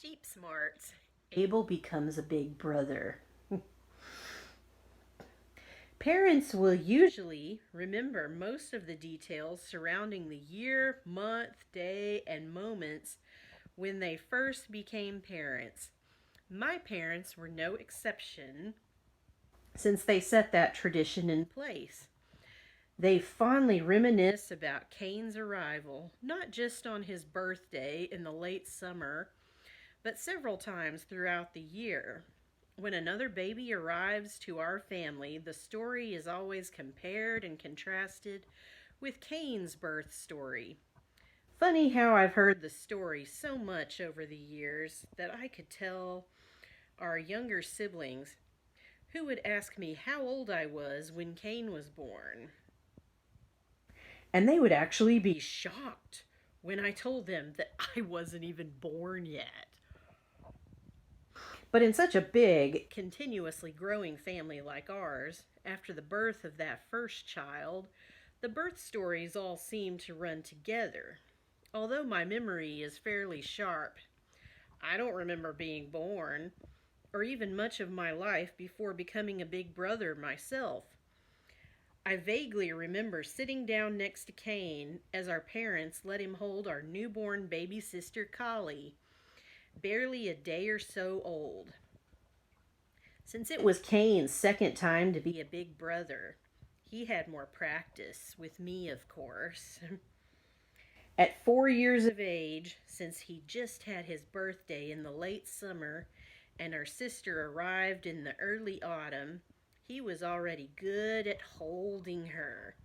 Sheep smarts. Abel becomes a big brother. Parents will usually remember most of the details surrounding the year, month, day, and moments when they first became parents. My parents were no exception since they set that tradition in place. They fondly reminisce about Cain's arrival, not just on his birthday in the late summer, but several times throughout the year. When another baby arrives to our family, the story is always compared and contrasted with Cain's birth story. Funny how I've heard the story so much over the years that I could tell our younger siblings who would ask me how old I was when Cain was born. And they would actually be shocked when I told them that I wasn't even born yet. But in such a big, continuously growing family like ours, after the birth of that first child, the birth stories all seem to run together. Although my memory is fairly sharp, I don't remember being born, or even much of my life before becoming a big brother myself. I vaguely remember sitting down next to Cain as our parents let him hold our newborn baby sister Collie, barely a day or so old. Since it was Cain's second time to be a big brother, he had more practice, with me, of course. At 4 years of age, since he just had his birthday in the late summer and our sister arrived in the early autumn, he was already good at holding her.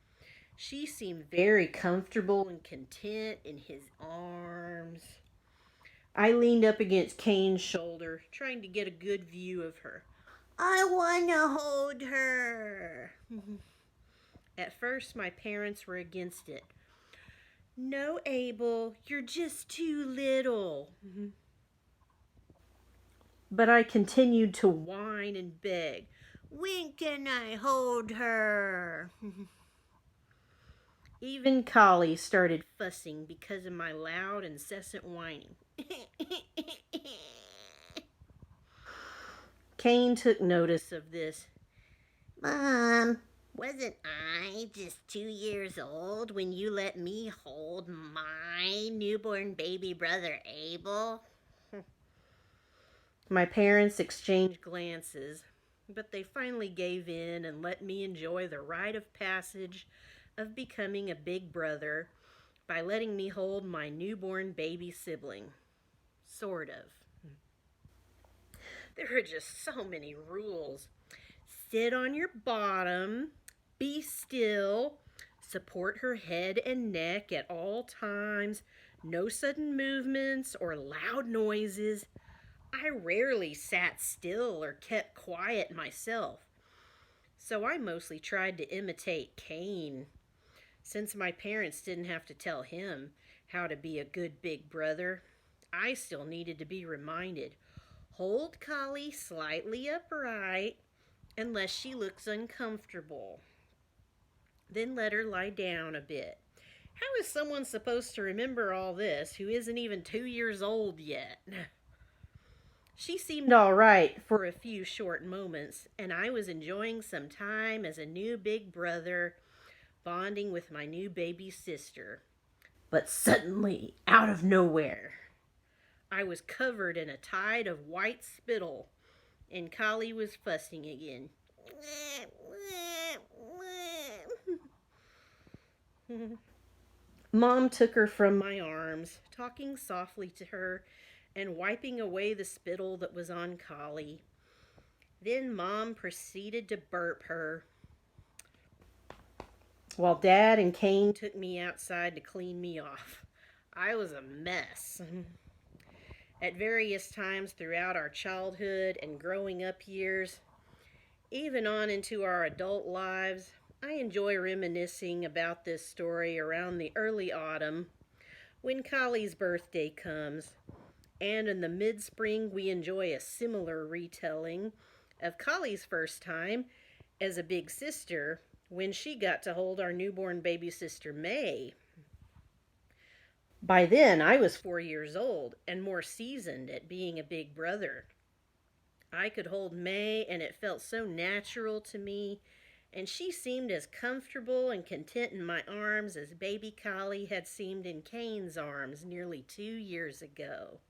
She seemed very comfortable and content in his arms. I leaned up against Cain's shoulder, trying to get a good view of her. I want to hold her. At first, my parents were against it. No, Abel, you're just too little. But I continued to whine and beg. When can I hold her? Even Collie started fussing because of my loud, incessant whining. Cain took notice of this. Mom, wasn't I just 2 years old when you let me hold my newborn baby brother Abel? My parents exchanged glances, but they finally gave in and let me enjoy the rite of passage of becoming a big brother by letting me hold my newborn baby sibling. Sort of. There are just so many rules. Sit on your bottom, be still, support her head and neck at all times, no sudden movements or loud noises. I rarely sat still or kept quiet myself, so I mostly tried to imitate Cain. Since my parents didn't have to tell him how to be a good big brother, I still needed to be reminded. Hold Collie slightly upright unless she looks uncomfortable. Then let her lie down a bit. How is someone supposed to remember all this who isn't even 2 years old yet? She seemed all right for a few short moments, and I was enjoying some time as a new big brother, bonding with my new baby sister. But suddenly, out of nowhere, I was covered in a tide of white spittle, and Collie was fussing again. Mom took her from my arms, talking softly to her and wiping away the spittle that was on Collie. Then Mom proceeded to burp her, while Dad and Cain took me outside to clean me off. I was a mess. At various times throughout our childhood and growing up years, even on into our adult lives, I enjoy reminiscing about this story around the early autumn when Collie's birthday comes. And in the mid-spring, we enjoy a similar retelling of Collie's first time as a big sister when she got to hold our newborn baby sister May. By then, I was 4 years old and more seasoned at being a big brother. I could hold May, and it felt so natural to me, and she seemed as comfortable and content in my arms as baby Collie had seemed in Cain's arms nearly 2 years ago.